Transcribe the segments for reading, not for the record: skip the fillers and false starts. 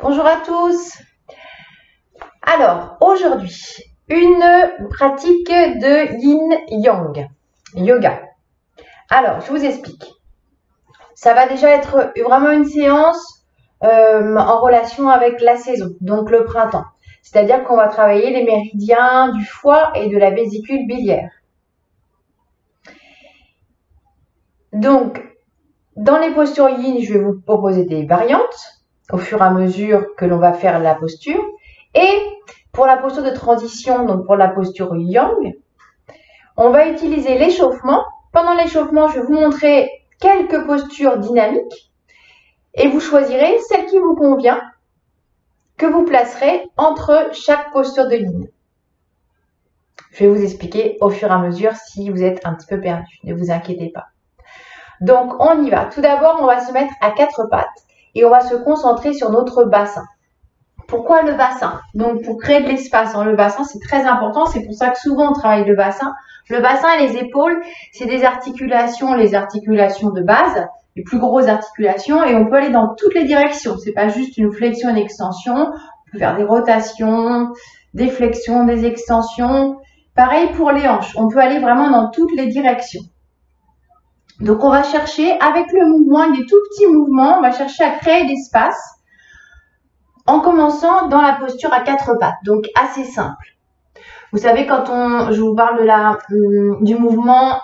Bonjour à tous. Alors, aujourd'hui, une pratique de yin-yang, yoga. Alors, je vous explique. Ça va déjà être vraiment une séance en relation avec la saison, donc le printemps. C'est-à-dire qu'on va travailler les méridiens du foie et de la vésicule biliaire. Donc, dans les postures yin, je vais vous proposer des variantes au fur et à mesure que l'on va faire la posture. Et pour la posture de transition, donc pour la posture yang, on va utiliser l'échauffement. Pendant l'échauffement, je vais vous montrer quelques postures dynamiques et vous choisirez celle qui vous convient, que vous placerez entre chaque posture de yin. Je vais vous expliquer au fur et à mesure si vous êtes un petit peu perdu, ne vous inquiétez pas. Donc, on y va. Tout d'abord, on va se mettre à quatre pattes et on va se concentrer sur notre bassin. Pourquoi le bassin? Donc, pour créer de l'espace dans le bassin, c'est très important. C'est pour ça que souvent, on travaille le bassin. Le bassin et les épaules, c'est des articulations, les articulations de base, les plus grosses articulations, et on peut aller dans toutes les directions. C'est pas juste une flexion et une extension. On peut faire des rotations, des flexions, des extensions. Pareil pour les hanches. On peut aller vraiment dans toutes les directions. Donc, on va chercher, avec le mouvement, des tout petits mouvements, on va chercher à créer l'espace en commençant dans la posture à quatre pattes, donc assez simple. Vous savez, quand je vous parle du mouvement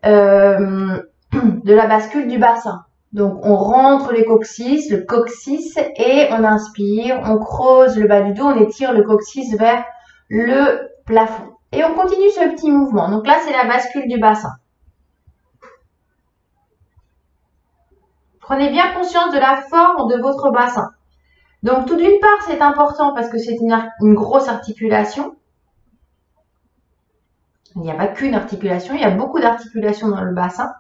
de la bascule du bassin. Donc, on rentre le coccyx et on inspire, on creuse le bas du dos, on étire le coccyx vers le plafond. Et on continue ce petit mouvement. Donc là, c'est la bascule du bassin. Prenez bien conscience de la forme de votre bassin. Donc, tout d'une part, c'est important parce que c'est une grosse articulation. Il n'y a pas qu'une articulation, il y a beaucoup d'articulations dans le bassin.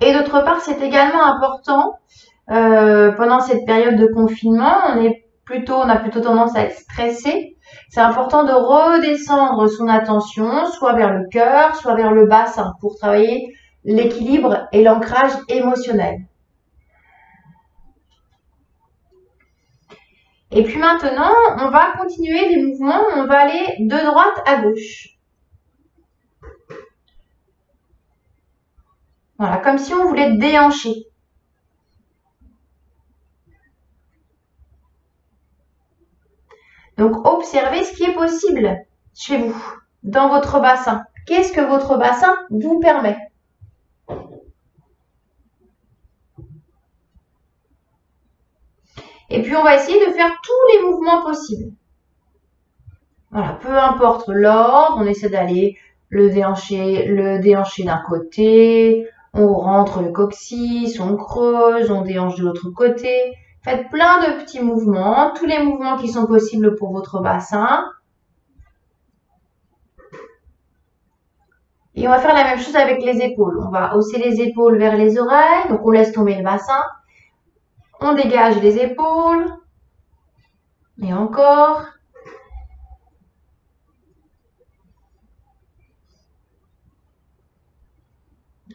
Et d'autre part, c'est également important pendant cette période de confinement, on a plutôt tendance à être stressé. C'est important de redescendre son attention, soit vers le cœur, soit vers le bassin, pour travailler l'équilibre et l'ancrage émotionnel. Et puis maintenant, on va continuer les mouvements, on va aller de droite à gauche. Voilà, comme si on voulait déhancher. Donc, observez ce qui est possible chez vous, dans votre bassin. Qu'est-ce que votre bassin vous permet? Et puis, on va essayer de faire tous les mouvements possibles. Voilà, peu importe l'ordre, on essaie d'aller le déhancher d'un côté, on rentre le coccyx, on creuse, on déhanche de l'autre côté. Faites plein de petits mouvements, tous les mouvements qui sont possibles pour votre bassin. Et on va faire la même chose avec les épaules. On va hausser les épaules vers les oreilles, donc on laisse tomber le bassin. On dégage les épaules. Et encore.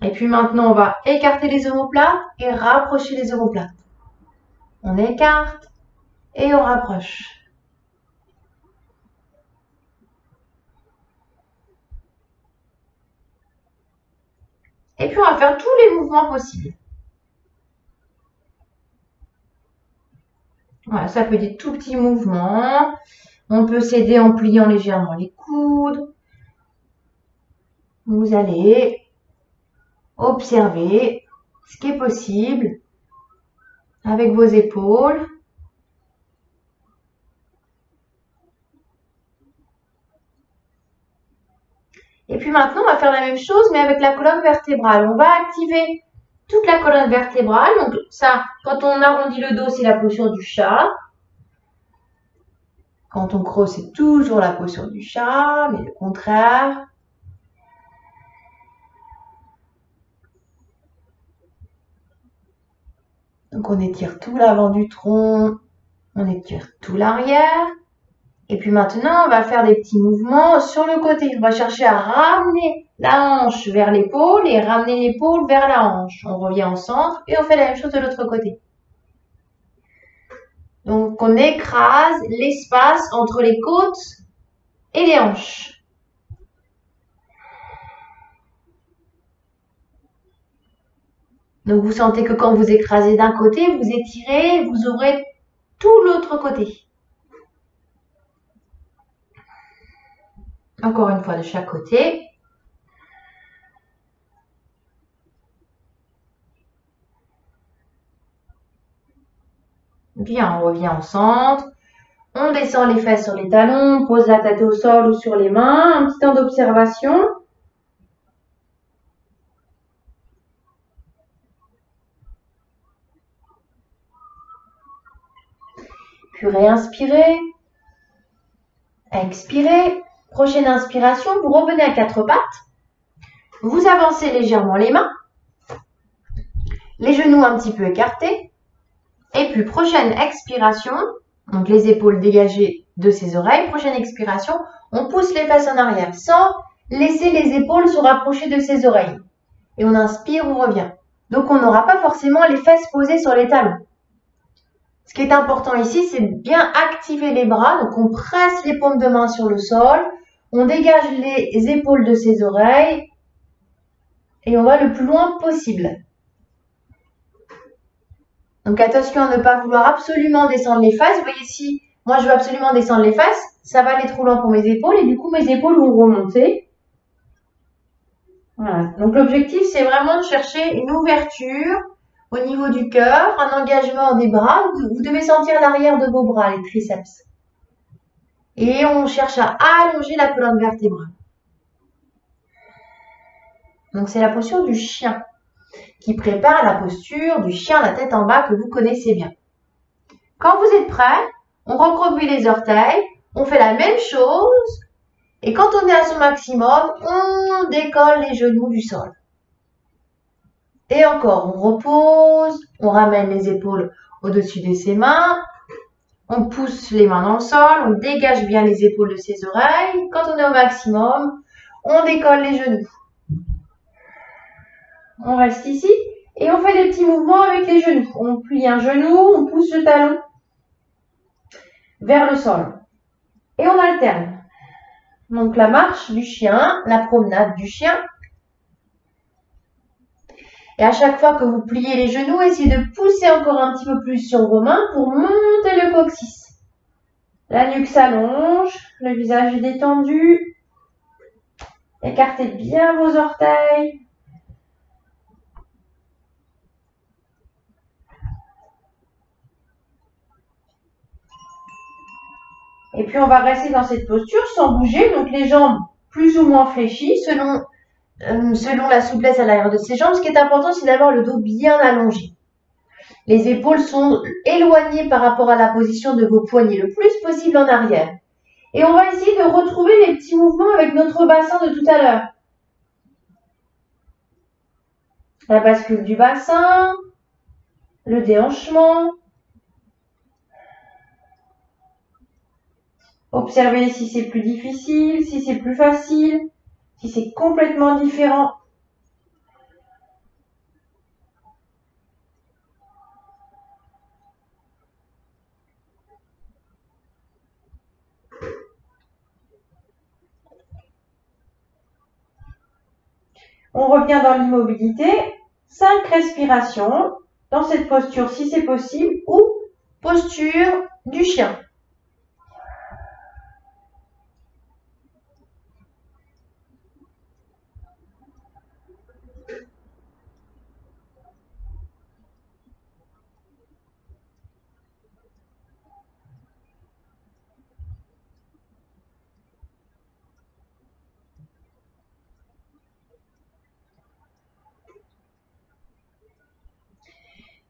Et puis maintenant, on va écarter les omoplates et rapprocher les omoplates. On écarte et on rapproche. Et puis, on va faire tous les mouvements possibles. Voilà, ça peut être des tout petits mouvements. On peut s'aider en pliant légèrement les coudes. Vous allez observer ce qui est possible avec vos épaules. Et puis maintenant, on va faire la même chose, mais avec la colonne vertébrale. On va activer toute la colonne vertébrale. Donc ça, quand on arrondit le dos, c'est la posture du chat. Quand on creuse, c'est toujours la posture du chat, mais le contraire. Donc on étire tout l'avant du tronc, on étire tout l'arrière. Et puis maintenant, on va faire des petits mouvements sur le côté. On va chercher à ramener la hanche vers l'épaule et ramener l'épaule vers la hanche. On revient au centre et on fait la même chose de l'autre côté. Donc, on écrase l'espace entre les côtes et les hanches. Donc, vous sentez que quand vous écrasez d'un côté, vous étirez, vous ouvrez tout l'autre côté. Encore une fois de chaque côté. Bien, on revient au centre. On descend les fesses sur les talons, on pose la tête au sol ou sur les mains. Un petit temps d'observation. Puis réinspirez. Expirez. Prochaine inspiration, vous revenez à quatre pattes. Vous avancez légèrement les mains. Les genoux un petit peu écartés. Et puis prochaine expiration, donc les épaules dégagées de ses oreilles. Prochaine expiration, on pousse les fesses en arrière sans laisser les épaules se rapprocher de ses oreilles. Et on inspire, on revient. Donc on n'aura pas forcément les fesses posées sur les talons. Ce qui est important ici, c'est de bien activer les bras. Donc on presse les paumes de main sur le sol. On dégage les épaules de ses oreilles. Et on va le plus loin possible. Donc attention à ne pas vouloir absolument descendre les fesses. Vous voyez ici, moi je veux absolument descendre les fesses. Ça va aller trop loin pour mes épaules. Et du coup, mes épaules vont remonter. Voilà. Donc l'objectif, c'est vraiment de chercher une ouverture au niveau du cœur, un engagement des bras. Vous devez sentir l'arrière de vos bras, les triceps. Et on cherche à allonger la colonne vertébrale. Donc c'est la posture du chien qui prépare la posture du chien la tête en bas que vous connaissez bien. Quand vous êtes prêt, on recroqueville les orteils, on fait la même chose. Et quand on est à son maximum, on décolle les genoux du sol. Et encore, on repose, on ramène les épaules au-dessus de ses mains, on pousse les mains dans le sol, on dégage bien les épaules de ses oreilles. Quand on est au maximum, on décolle les genoux. On reste ici et on fait des petits mouvements avec les genoux. On plie un genou, on pousse le talon vers le sol. Et on alterne. Donc la marche du chien, la promenade du chien. Et à chaque fois que vous pliez les genoux, essayez de pousser encore un petit peu plus sur vos mains pour monter le coccyx. La nuque s'allonge, le visage est détendu. Écartez bien vos orteils. Et puis on va rester dans cette posture sans bouger, donc les jambes plus ou moins fléchies selon la souplesse à l'arrière de ses jambes. Ce qui est important, c'est d'avoir le dos bien allongé. Les épaules sont éloignées par rapport à la position de vos poignets, le plus possible en arrière. Et on va essayer de retrouver les petits mouvements avec notre bassin de tout à l'heure. La bascule du bassin, le déhanchement. Observez si c'est plus difficile, si c'est plus facile, si c'est complètement différent. On revient dans l'immobilité. 5 respirations dans cette posture si c'est possible ou posture du chien.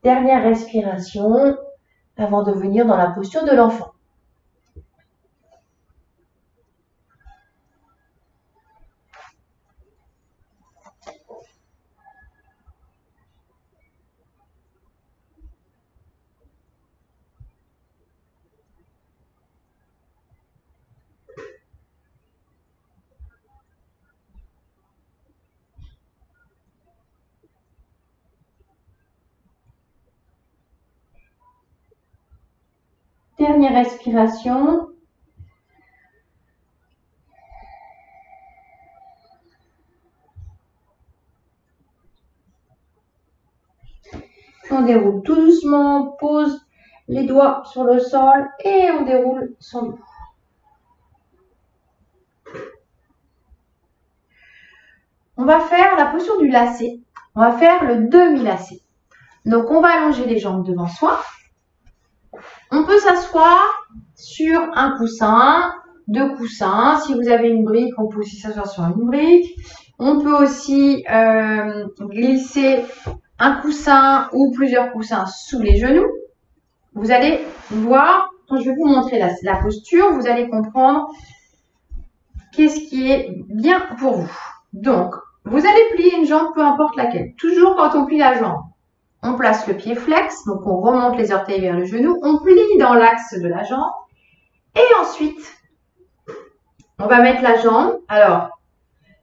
Dernière respiration avant de venir dans la posture de l'enfant. Dernière respiration. On déroule tout doucement, on pose les doigts sur le sol et on déroule son dos. On va faire la posture du lacet. On va faire le demi-lacet. Donc, on va allonger les jambes devant soi. On peut s'asseoir sur un coussin, deux coussins. Si vous avez une brique, on peut aussi s'asseoir sur une brique. On peut aussi glisser un coussin ou plusieurs coussins sous les genoux. Vous allez voir, quand je vais vous montrer la posture, vous allez comprendre qu'est-ce qui est bien pour vous. Donc, vous allez plier une jambe, peu importe laquelle. Toujours quand on plie la jambe, on place le pied flex, donc on remonte les orteils vers le genou, on plie dans l'axe de la jambe. Et ensuite, on va mettre la jambe. Alors,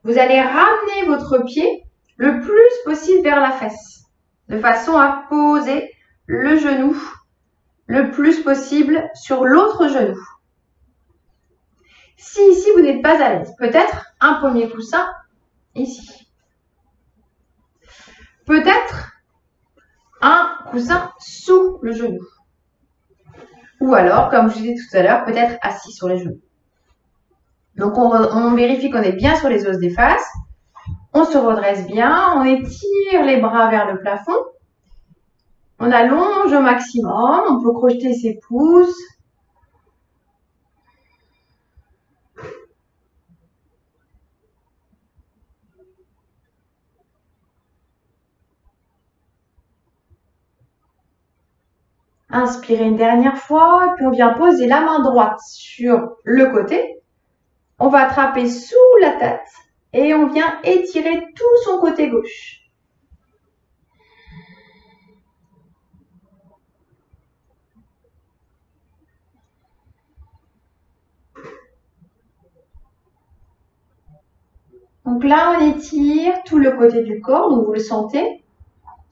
vous allez ramener votre pied le plus possible vers la fesse, de façon à poser le genou le plus possible sur l'autre genou. Si ici vous n'êtes pas à l'aise, peut-être un premier coussin ici. Peut-être un coussin sous le genou. Ou alors, comme je disais tout à l'heure, peut-être assis sur les genoux. Donc, on vérifie qu'on est bien sur les os des faces. On se redresse bien, on étire les bras vers le plafond. On allonge au maximum, on peut crocheter ses pouces. Inspirez une dernière fois, puis on vient poser la main droite sur le côté. On va attraper sous la tête et on vient étirer tout son côté gauche. Donc là, on étire tout le côté du corps, donc vous le sentez.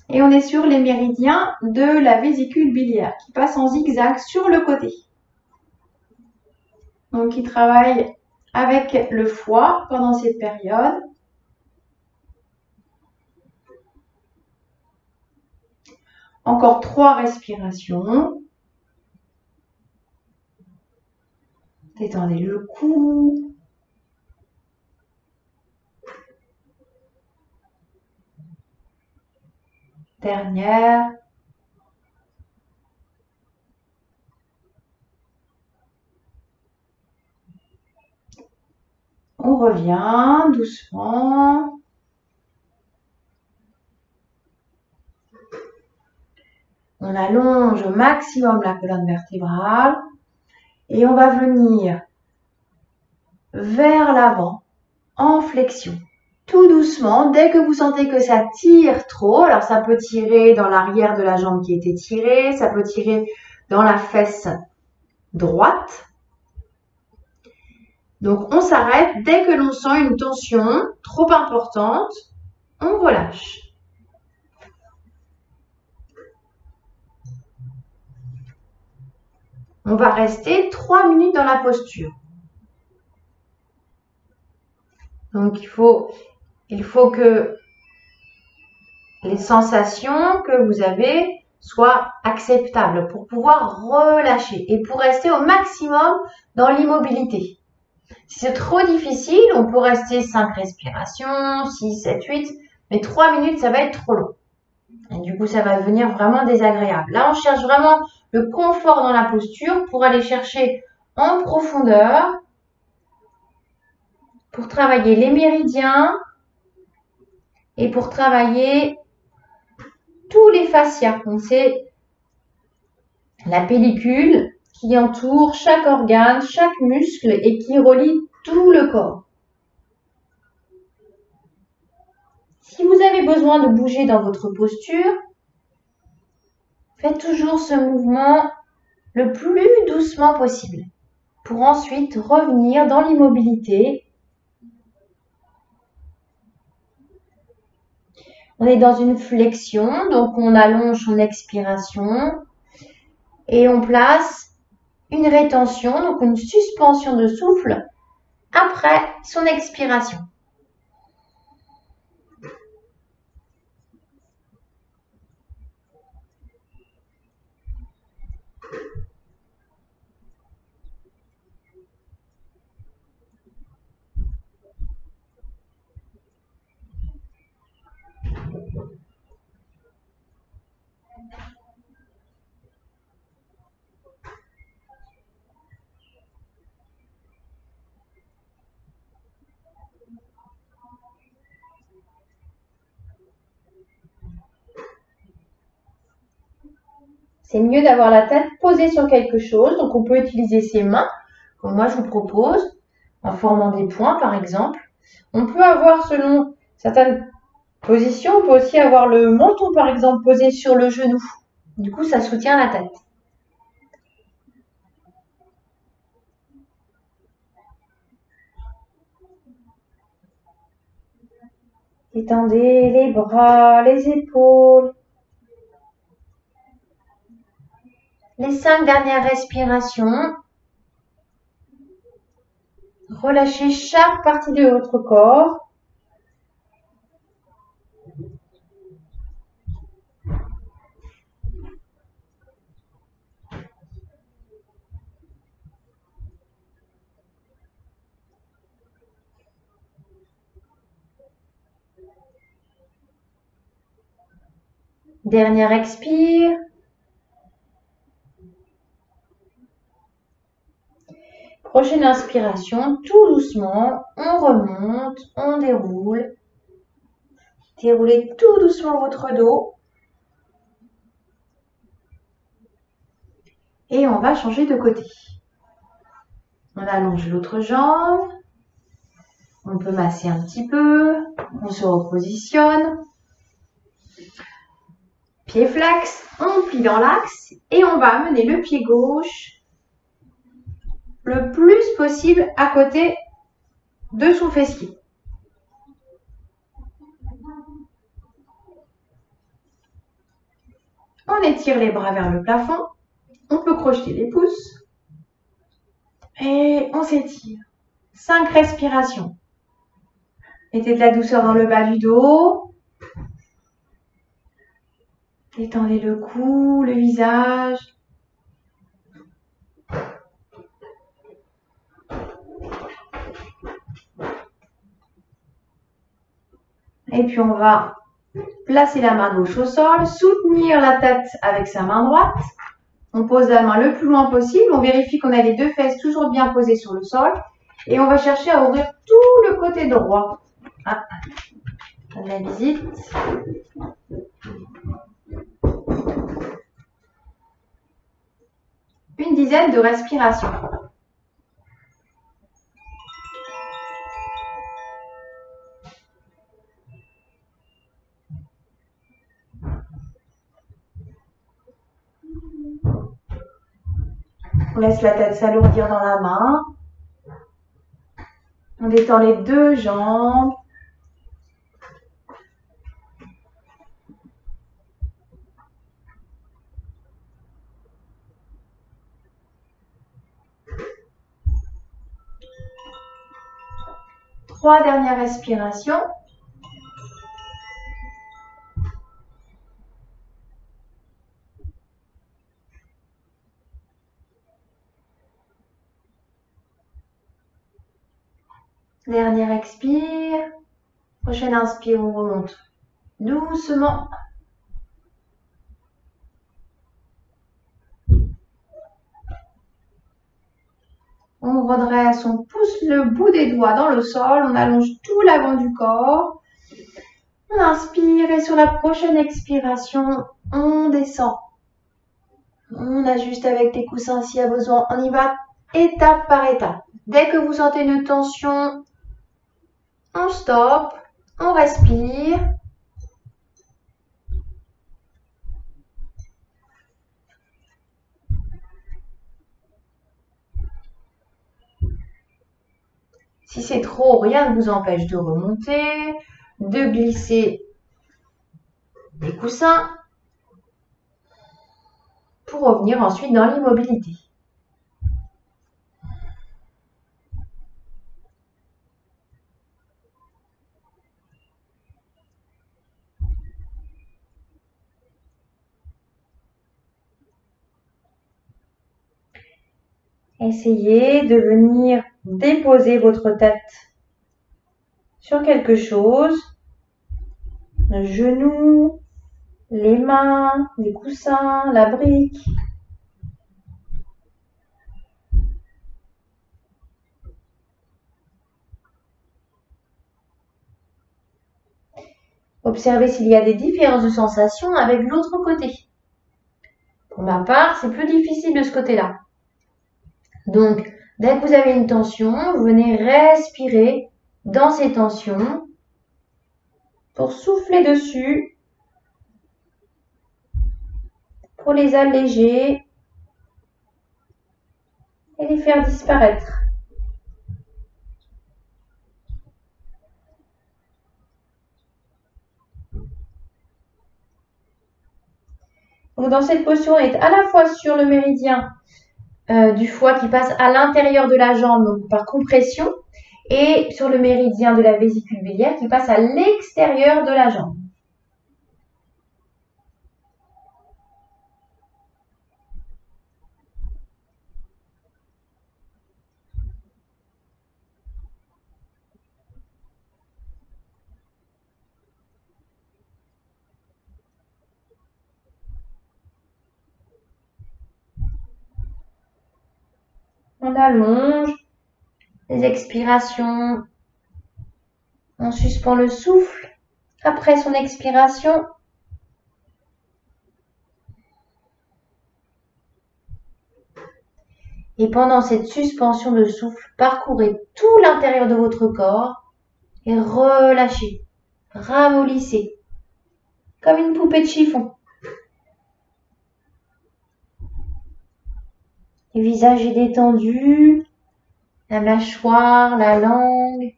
Et on est sur les méridiens de la vésicule biliaire qui passe en zigzag sur le côté. Donc, il travaille avec le foie pendant cette période. Encore 3 respirations. Détendez le cou. Dernière. On revient doucement. On allonge au maximum la colonne vertébrale et on va venir vers l'avant en flexion. Tout doucement, dès que vous sentez que ça tire trop, alors ça peut tirer dans l'arrière de la jambe qui est étirée, ça peut tirer dans la fesse droite. Donc on s'arrête dès que l'on sent une tension trop importante, on relâche. On va rester 3 minutes dans la posture. Donc il faut que les sensations que vous avez soient acceptables pour pouvoir relâcher et pour rester au maximum dans l'immobilité. Si c'est trop difficile, on peut rester 5 respirations, 6, 7, 8, mais 3 minutes, ça va être trop long. Et du coup, ça va devenir vraiment désagréable. Là, on cherche vraiment le confort dans la posture pour aller chercher en profondeur, pour travailler les méridiens et pour travailler tous les fascias. Donc, c'est la pellicule qui entoure chaque organe, chaque muscle et qui relie tout le corps. Si vous avez besoin de bouger dans votre posture, faites toujours ce mouvement le plus doucement possible pour ensuite revenir dans l'immobilité. On est dans une flexion, donc on allonge son expiration et on place une rétention, donc une suspension de souffle après son expiration. C'est mieux d'avoir la tête posée sur quelque chose, donc on peut utiliser ses mains, comme moi je vous propose, en formant des points par exemple. On peut avoir, selon certaines positions, on peut aussi avoir le menton par exemple posé sur le genou. Du coup, ça soutient la tête. Étendez les bras, les épaules. Les 5 dernières respirations. Relâchez chaque partie de votre corps. Dernière expire. Prochaine inspiration, tout doucement, on remonte, on déroule. Déroulez tout doucement votre dos. Et on va changer de côté. On allonge l'autre jambe. On peut masser un petit peu. On se repositionne. Pied flex, on plie dans l'axe et on va amener le pied gauche le plus possible à côté de son fessier. On étire les bras vers le plafond. On peut crocheter les pouces. Et on s'étire. 5 respirations. Mettez de la douceur dans le bas du dos. Détendez le cou, le visage. Et puis on va placer la main gauche au sol, soutenir la tête avec sa main droite. On pose la main le plus loin possible. On vérifie qu'on a les deux fesses toujours bien posées sur le sol. Et on va chercher à ouvrir tout le côté droit. Ah, on a la visite. Une dizaine de respirations. On laisse la tête s'alourdir dans la main. On détend les deux jambes. Trois dernières respirations. Dernière expire. Prochaine inspire, on remonte doucement. On redresse, on pousse le bout des doigts dans le sol, on allonge tout l'avant du corps. On inspire et sur la prochaine expiration, on descend. On ajuste avec des coussins s'il y a besoin. On y va étape par étape. Dès que vous sentez une tension, on stoppe, on respire. Si c'est trop, rien ne vous empêche de remonter, de glisser des coussins pour revenir ensuite dans l'immobilité. Essayez de venir déposer votre tête sur quelque chose, le genou, les mains, les coussins, la brique. Observez s'il y a des différences de sensations avec l'autre côté. Pour ma part, c'est plus difficile de ce côté-là. Donc, dès que vous avez une tension, vous venez respirer dans ces tensions pour souffler dessus, pour les alléger et les faire disparaître. Donc, dans cette posture, on est à la fois sur le méridien du foie qui passe à l'intérieur de la jambe, donc par compression, et sur le méridien de la vésicule biliaire qui passe à l'extérieur de la jambe. On allonge les expirations. On suspend le souffle après son expiration. Et pendant cette suspension de souffle, parcourez tout l'intérieur de votre corps et relâchez, ramollissez, comme une poupée de chiffon. Le visage est détendu, la mâchoire, la langue.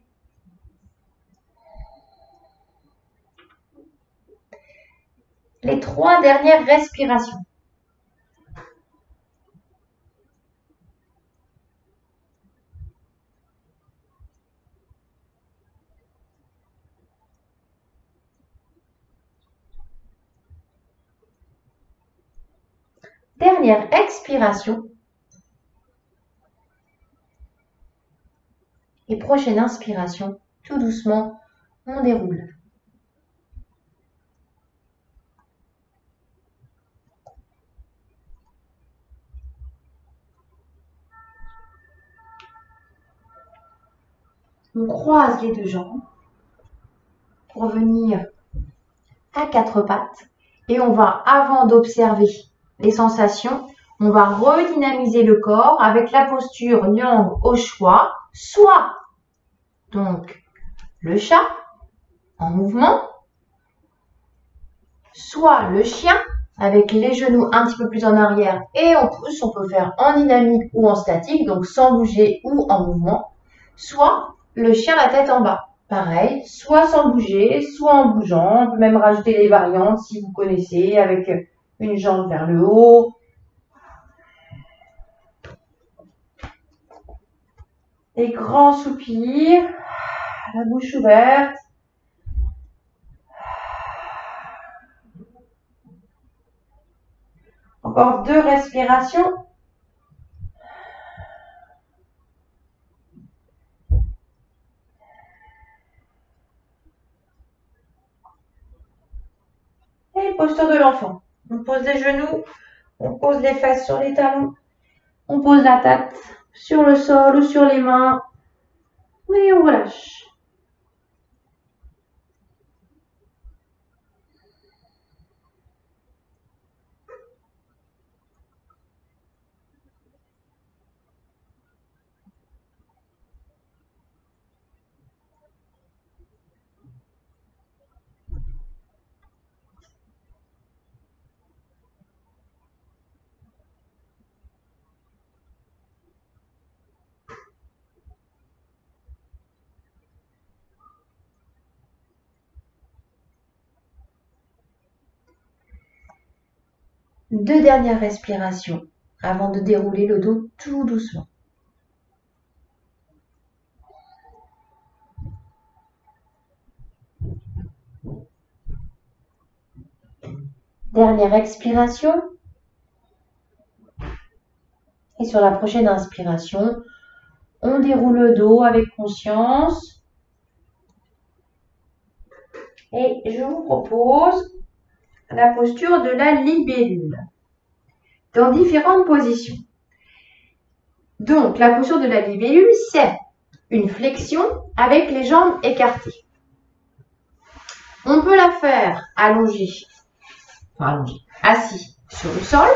Les 3 dernières respirations. Dernière expiration. Et prochaine inspiration, tout doucement, on déroule. On croise les 2 jambes pour venir à 4 pattes. Et on va, avant d'observer les sensations, on va redynamiser le corps avec la posture Yang au choix, soit donc le chat en mouvement, soit le chien avec les genoux un petit peu plus en arrière et on pousse, on peut faire en dynamique ou en statique, donc sans bouger ou en mouvement, soit le chien la tête en bas. Pareil, soit sans bouger, soit en bougeant. On peut même rajouter les variantes si vous connaissez, avec une jambe vers le haut. Des grands soupirs, la bouche ouverte. Encore 2 respirations. Et posture de l'enfant. On pose les genoux, on pose les fesses sur les talons, on pose la tête sur le sol ou sur les mains et on relâche. Deux dernières respirations avant de dérouler le dos tout doucement. Dernière expiration. Et sur la prochaine inspiration, on déroule le dos avec conscience. Et je vous propose la posture de la libellule dans différentes positions. Donc, la posture de la libellule, c'est une flexion avec les jambes écartées. On peut la faire allongée, assis sur le sol,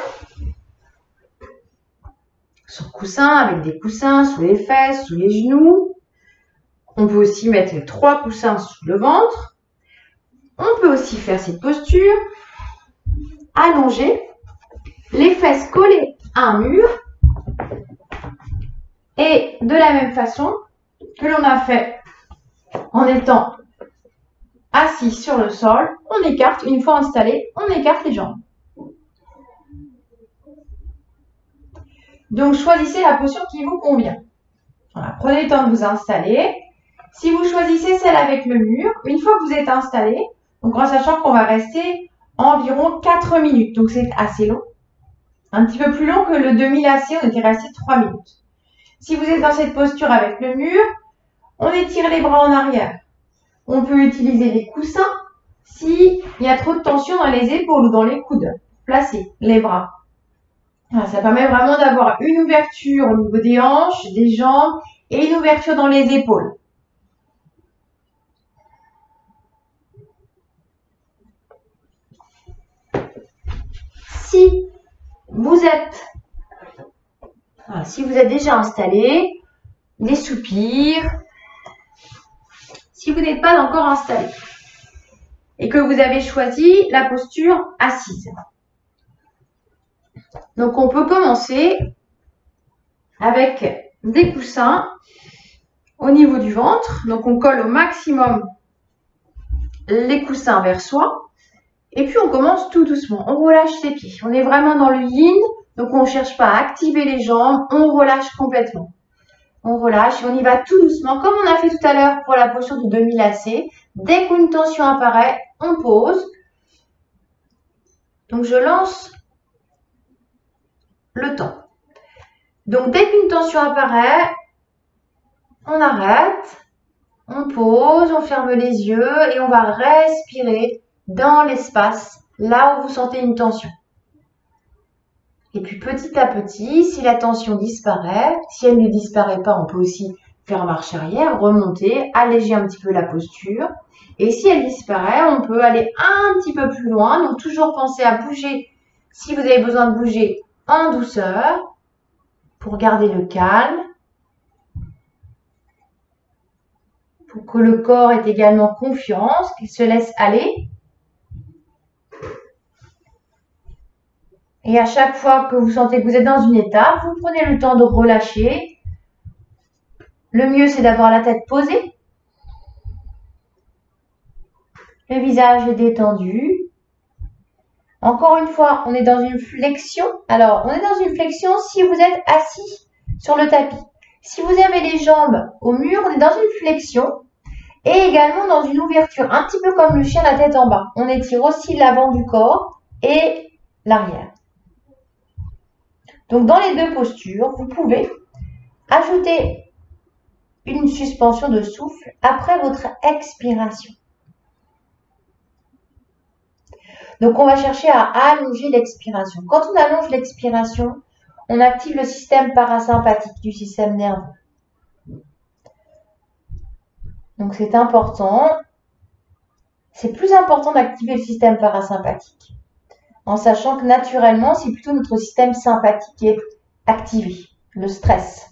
sur coussin, avec des coussins sous les fesses, sous les genoux. On peut aussi mettre les 3 coussins sous le ventre. On peut aussi faire cette posture allongée, les fesses collées à un mur. Et de la même façon que l'on a fait en étant assis sur le sol, on écarte, une fois installé, on écarte les jambes. Donc, choisissez la posture qui vous convient. Voilà, prenez le temps de vous installer. Si vous choisissez celle avec le mur, une fois que vous êtes installé, donc en sachant qu'on va rester environ 4 minutes, donc c'est assez long, un petit peu plus long que le demi-lacet, on était resté 3 minutes. Si vous êtes dans cette posture avec le mur, on étire les bras en arrière. On peut utiliser les coussins s'il y a trop de tension dans les épaules ou dans les coudes. Placez les bras. Ça permet vraiment d'avoir une ouverture au niveau des hanches, des jambes et une ouverture dans les épaules. Si vous êtes déjà installé, des soupirs. Si vous n'êtes pas encore installé et que vous avez choisi la posture assise. Donc, on peut commencer avec des coussins au niveau du ventre. Donc, on colle au maximum les coussins vers soi. Et puis, on commence tout doucement. On relâche ses pieds. On est vraiment dans le yin. Donc, on ne cherche pas à activer les jambes. On relâche complètement. On relâche et on y va tout doucement. Comme on a fait tout à l'heure pour la posture du demi-lacet. Dès qu'une tension apparaît, on pose. Donc, je lance le temps. Donc, dès qu'une tension apparaît, on arrête, on pose, on ferme les yeux et on va respirer dans l'espace, là où vous sentez une tension. Et puis, petit à petit, si la tension disparaît, si elle ne disparaît pas, on peut aussi faire marche arrière, remonter, alléger un petit peu la posture. Et si elle disparaît, on peut aller un petit peu plus loin. Donc, toujours penser à bouger, si vous avez besoin de bouger, en douceur, pour garder le calme, pour que le corps ait également confiance, qu'il se laisse aller. Et à chaque fois que vous sentez que vous êtes dans une étape, vous prenez le temps de relâcher. Le mieux, c'est d'avoir la tête posée. Le visage est détendu. Encore une fois, on est dans une flexion. Alors, on est dans une flexion si vous êtes assis sur le tapis. Si vous avez les jambes au mur, on est dans une flexion et également dans une ouverture, un petit peu comme le chien la tête en bas. On étire aussi l'avant du corps et l'arrière. Donc, dans les deux postures, vous pouvez ajouter une suspension de souffle après votre expiration. Donc, on va chercher à allonger l'expiration. Quand on allonge l'expiration, on active le système parasympathique du système nerveux. Donc, c'est important. C'est plus important d'activer le système parasympathique, en sachant que naturellement, c'est plutôt notre système sympathique qui est activé, le stress,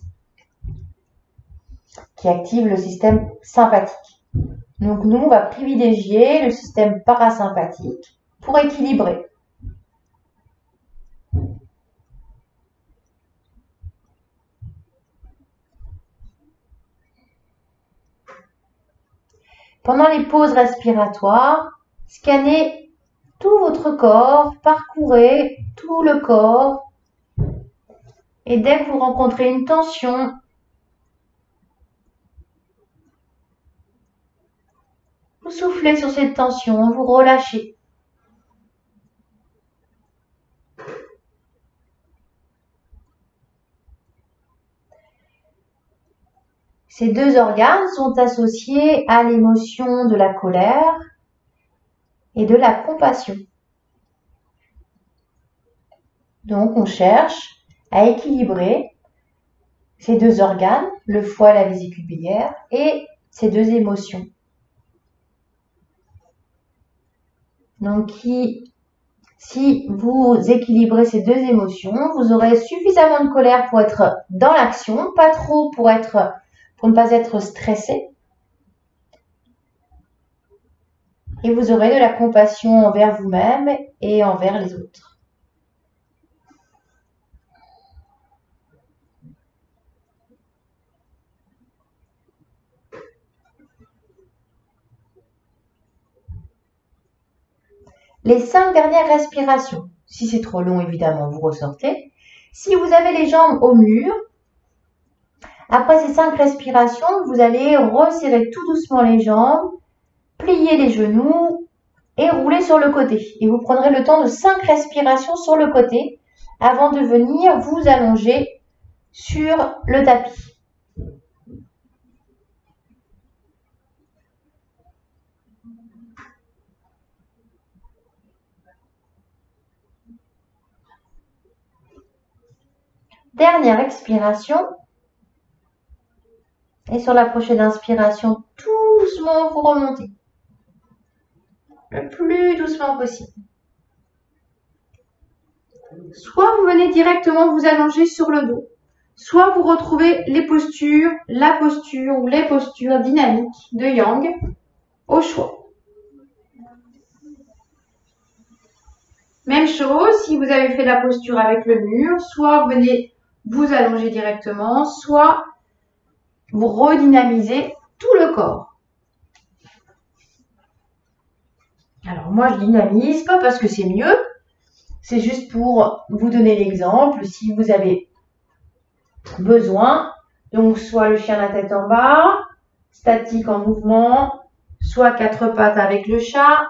qui active le système sympathique. Donc, nous, on va privilégier le système parasympathique pour équilibrer. Pendant les pauses respiratoires, scannez tout votre corps, parcourez tout le corps. Et dès que vous rencontrez une tension, vous soufflez sur cette tension, vous relâchez. Ces deux organes sont associés à l'émotion de la colère et de la compassion. Donc, on cherche à équilibrer ces deux organes, le foie et la vésicule biliaire, et ces deux émotions. Donc, si vous équilibrez ces deux émotions, vous aurez suffisamment de colère pour être dans l'action, pas trop pour ne pas être stressé. Et vous aurez de la compassion envers vous-même et envers les autres. Les 5 dernières respirations. Si c'est trop long, évidemment, vous ressortez. Si vous avez les jambes au mur, après ces 5 respirations, vous allez resserrer tout doucement les jambes, plier les genoux et rouler sur le côté. Et vous prendrez le temps de 5 respirations sur le côté avant de venir vous allonger sur le tapis. Dernière expiration. Et sur la prochaine inspiration, doucement vous remontez. Le plus doucement possible. Soit vous venez directement vous allonger sur le dos, soit vous retrouvez les postures, la posture ou les postures dynamiques de Yang au choix. Même chose, si vous avez fait la posture avec le mur, soit vous venez vous allonger directement, soit vous redynamisez tout le corps. Alors moi je dynamise, pas parce que c'est mieux, c'est juste pour vous donner l'exemple si vous avez besoin. Donc soit le chien la tête en bas, statique en mouvement, soit 4 pattes avec le chat,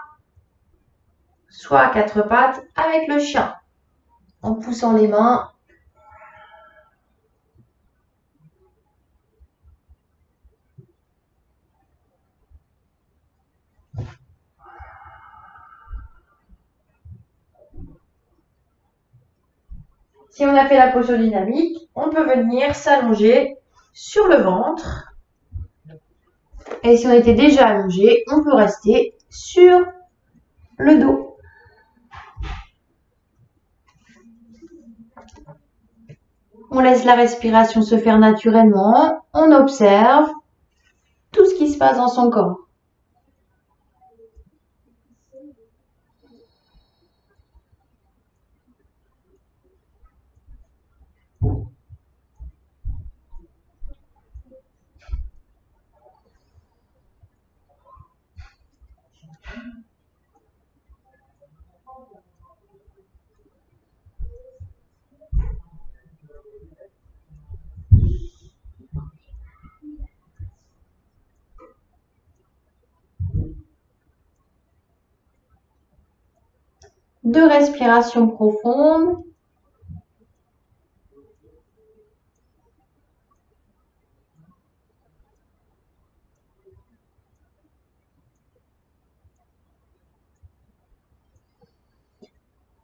soit 4 pattes avec le chien, en poussant les mains. Si on a fait la posture dynamique, on peut venir s'allonger sur le ventre. Et si on était déjà allongé, on peut rester sur le dos. On laisse la respiration se faire naturellement. On observe tout ce qui se passe dans son corps. Deux respirations profondes.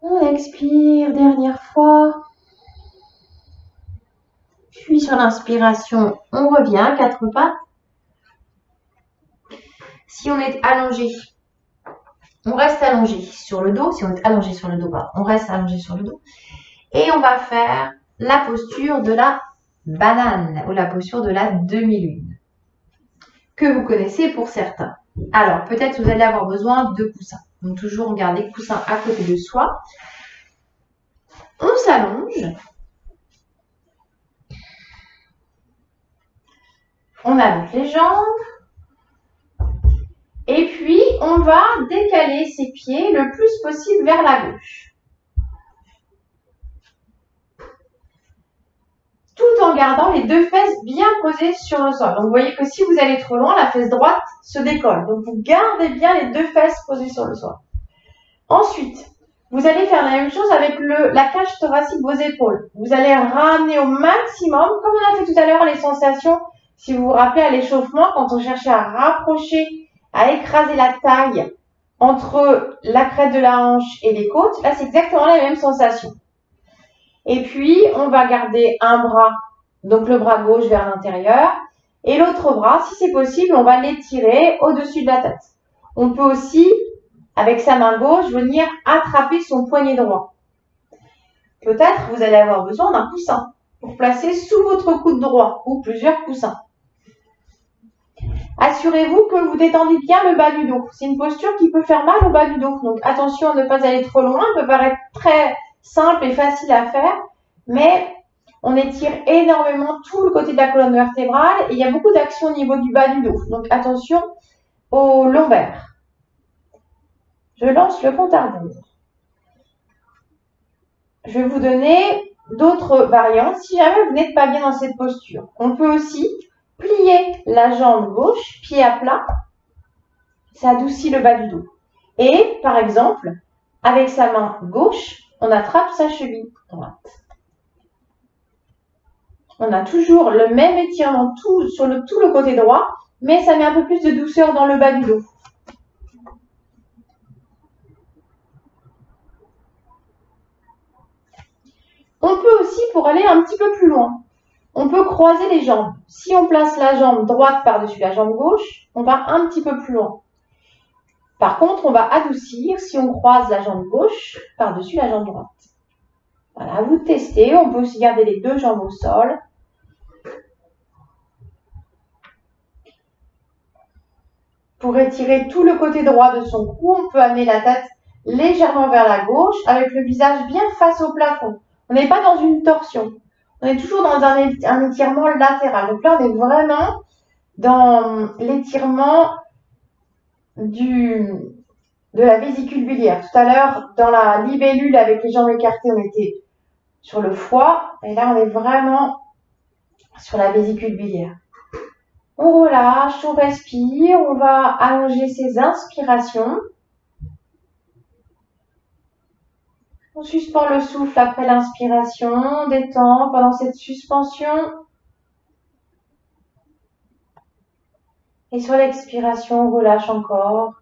On expire, dernière fois. Puis sur l'inspiration, on revient, 4 pattes. Si on est allongé, on reste allongé sur le dos. Si on est allongé sur le dos, on reste allongé sur le dos. Et on va faire la posture de la banane ou la posture de la demi-lune, que vous connaissez pour certains. Alors, peut-être vous allez avoir besoin de coussins. Donc, toujours garder coussin à côté de soi. On s'allonge. On allonge les jambes. Et puis, on va décaler ses pieds le plus possible vers la gauche. Tout en gardant les deux fesses bien posées sur le sol. Donc, vous voyez que si vous allez trop loin, la fesse droite se décolle. Donc, vous gardez bien les deux fesses posées sur le sol. Ensuite, vous allez faire la même chose avec la cage thoracique, vos épaules. Vous allez ramener au maximum, comme on a fait tout à l'heure, les sensations si vous vous rappelez à l'échauffement, quand on cherchait à rapprocher, à écraser la taille entre la crête de la hanche et les côtes, là c'est exactement la même sensation. Et puis on va garder un bras, donc le bras gauche vers l'intérieur, et l'autre bras, si c'est possible, on va l'étirer au-dessus de la tête. On peut aussi, avec sa main gauche, venir attraper son poignet droit. Peut-être vous allez avoir besoin d'un coussin pour placer sous votre coude droit ou plusieurs coussins. Assurez-vous que vous détendez bien le bas du dos. C'est une posture qui peut faire mal au bas du dos. Donc attention à ne pas aller trop loin. Ça peut paraître très simple et facile à faire, mais on étire énormément tout le côté de la colonne vertébrale et il y a beaucoup d'action au niveau du bas du dos. Donc attention au lombaire. Je lance le compte à rebours. Je vais vous donner d'autres variantes si jamais vous n'êtes pas bien dans cette posture. On peut aussi plier la jambe gauche, pied à plat. Ça adoucit le bas du dos. Et par exemple, avec sa main gauche, on attrape sa cheville droite. On a toujours le même étirement sur tout le côté droit, mais ça met un peu plus de douceur dans le bas du dos. On peut aussi, pour aller un petit peu plus loin, on peut croiser les jambes. Si on place la jambe droite par-dessus la jambe gauche, on va un petit peu plus loin. Par contre, on va adoucir si on croise la jambe gauche par-dessus la jambe droite. Voilà, vous testez. On peut aussi garder les deux jambes au sol. Pour étirer tout le côté droit de son cou, on peut amener la tête légèrement vers la gauche avec le visage bien face au plafond. On n'est pas dans une torsion. On est toujours dans un étirement latéral. Donc là, on est vraiment dans l'étirement de la vésicule biliaire. Tout à l'heure, dans la libellule avec les jambes écartées, on était sur le foie. Et là, on est vraiment sur la vésicule biliaire. On relâche, on respire, on va allonger ses inspirations. On suspend le souffle après l'inspiration, on détend pendant cette suspension. Et sur l'expiration, on relâche encore.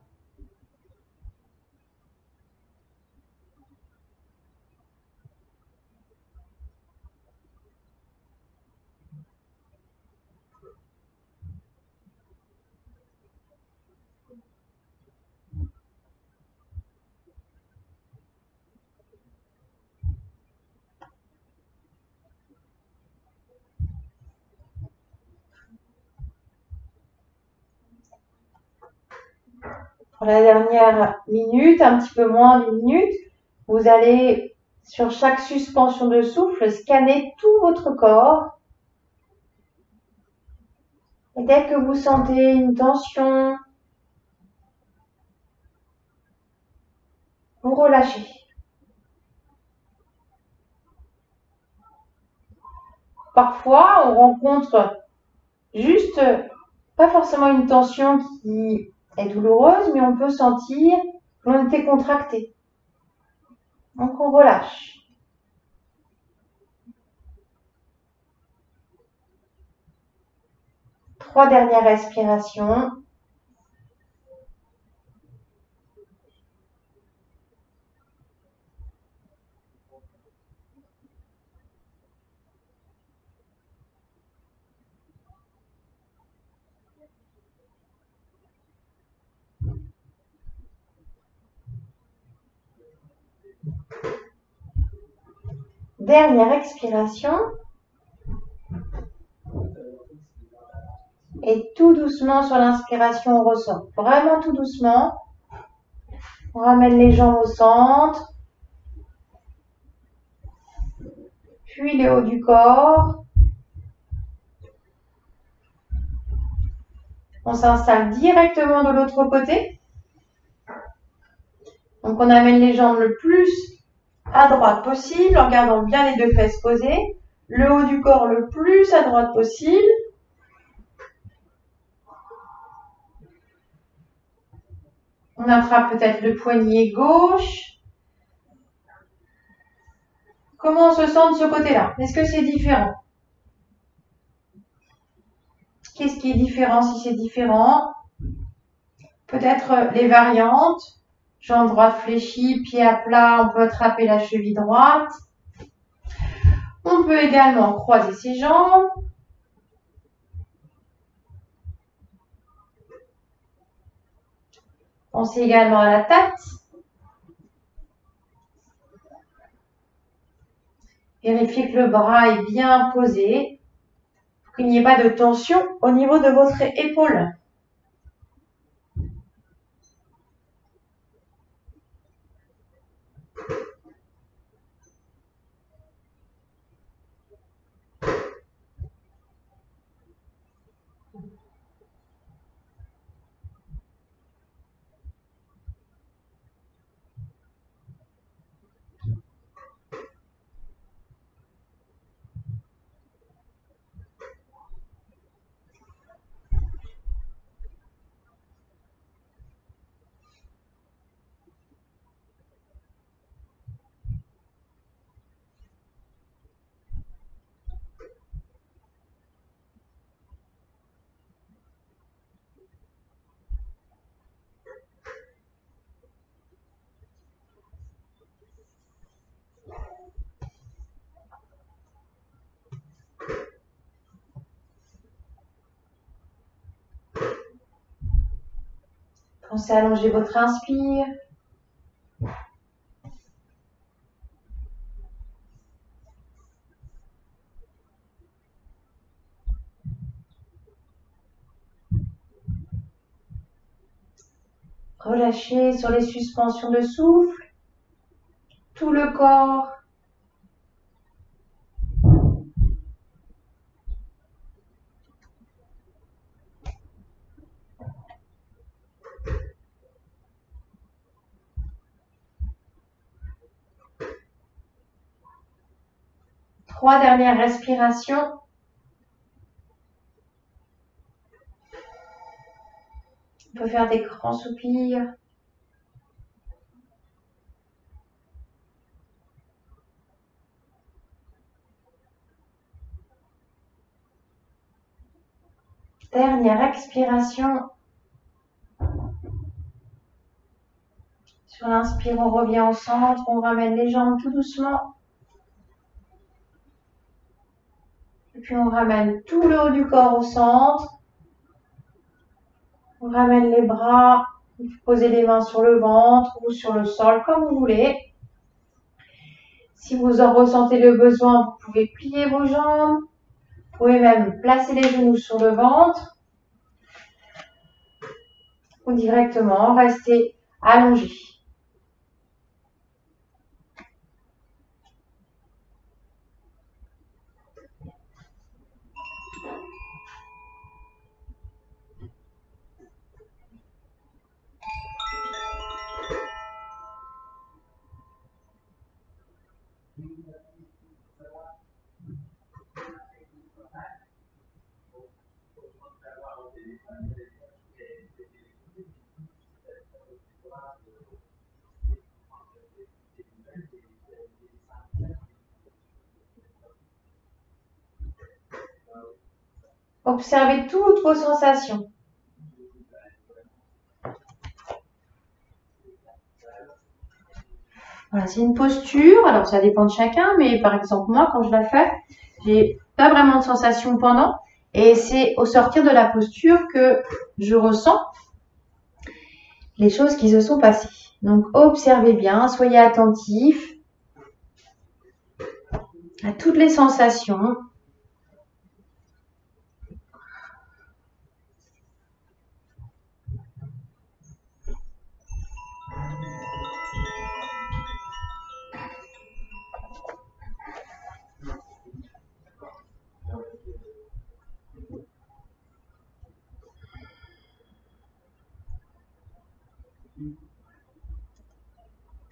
Pour la dernière minute, un petit peu moins d'une minute, vous allez, sur chaque suspension de souffle, scanner tout votre corps. Et dès que vous sentez une tension, vous relâchez. Parfois, on rencontre juste, pas forcément une tension qui est douloureuse, mais on peut sentir que l'on était contracté. Donc on relâche. Trois dernières respirations. Dernière expiration. Et tout doucement sur l'inspiration, on ressort. Vraiment tout doucement. On ramène les jambes au centre. Puis le haut du corps. On s'installe directement de l'autre côté. Donc on amène les jambes le plus à droite possible en gardant bien les deux fesses posées. Le haut du corps le plus à droite possible. On attrape peut-être le poignet gauche. Comment on se sent de ce côté-là? Est-ce que c'est différent? Qu'est-ce qui est différent si c'est différent? Peut-être les variantes. Jambe droite fléchie, pied à plat, on peut attraper la cheville droite. On peut également croiser ses jambes. Pensez également à la tête. Vérifiez que le bras est bien posé, pour qu'il n'y ait pas de tension au niveau de votre épaule. Pensez à allonger votre inspire. Relâchez sur les suspensions de souffle, tout le corps. Trois dernières respirations. On peut faire des grands soupirs. Dernière expiration. Sur l'inspire, on revient au centre, on ramène les jambes tout doucement. Et puis on ramène tout le haut du corps au centre. On ramène les bras, vous posez les mains sur le ventre ou sur le sol, comme vous voulez. Si vous en ressentez le besoin, vous pouvez plier vos jambes. Vous pouvez même placer les genoux sur le ventre. Ou directement rester allongé. Observez toutes vos sensations. Voilà, c'est une posture. Alors, ça dépend de chacun, mais par exemple, moi, quand je la fais, j'ai pas vraiment de sensation pendant. Et c'est au sortir de la posture que je ressens les choses qui se sont passées. Donc, observez bien, soyez attentifs à toutes les sensations.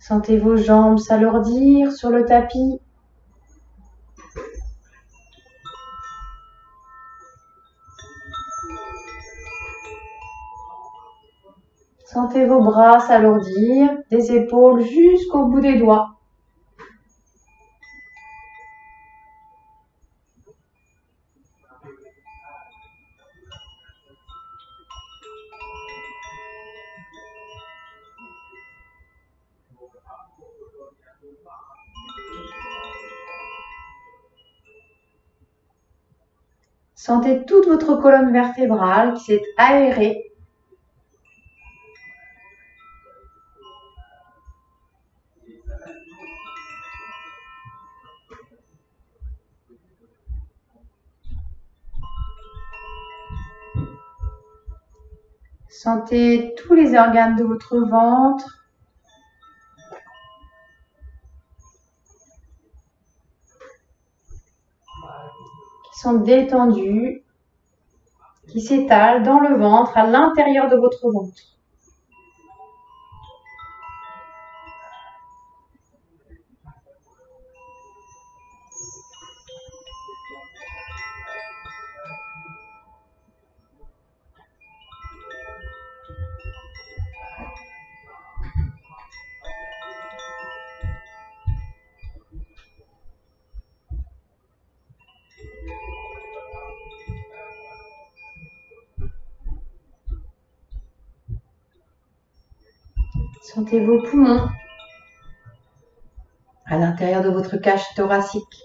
Sentez vos jambes s'alourdir sur le tapis. Sentez vos bras s'alourdir, des épaules jusqu'au bout des doigts. Sentez toute votre colonne vertébrale qui s'est aérée. Sentez tous les organes de votre ventre. Qui sont détendus, qui s'étalent dans le ventre, à l'intérieur de votre ventre. Sentez vos poumons à l'intérieur de votre cage thoracique.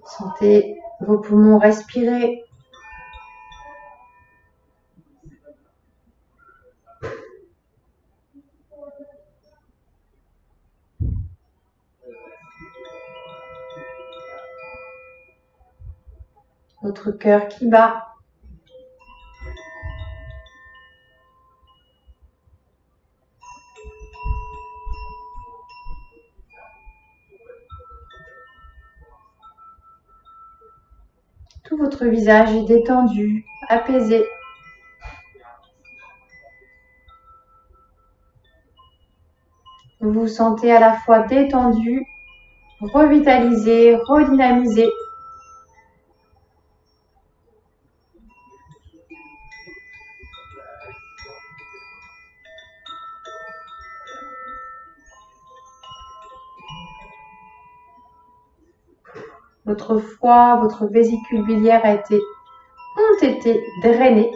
Sentez vos poumons respirer. Votre cœur qui bat. Tout votre visage est détendu, apaisé. Vous vous sentez à la fois détendu, revitalisé, redynamisé. Votre foie, votre vésicule biliaire ont été drainés.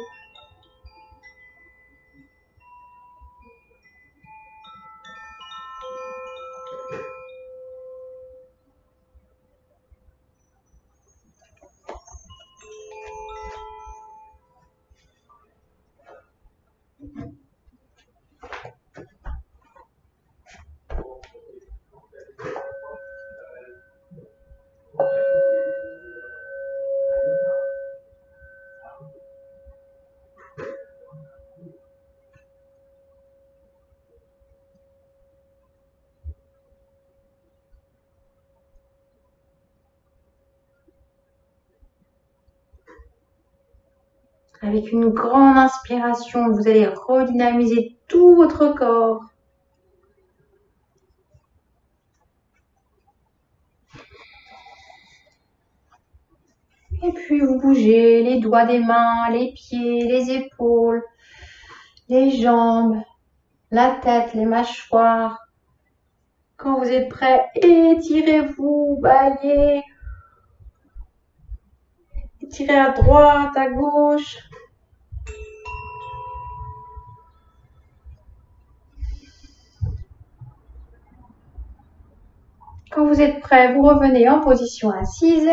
Avec une grande inspiration, vous allez redynamiser tout votre corps. Et puis vous bougez les doigts des mains, les pieds, les épaules, les jambes, la tête, les mâchoires. Quand vous êtes prêt, étirez-vous, baillez. Étirez à droite, à gauche. Quand vous êtes prêt, vous revenez en position assise.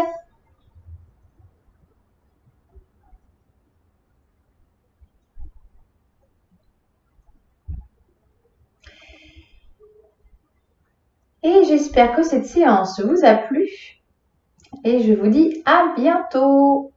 Et j'espère que cette séance vous a plu. Et je vous dis à bientôt.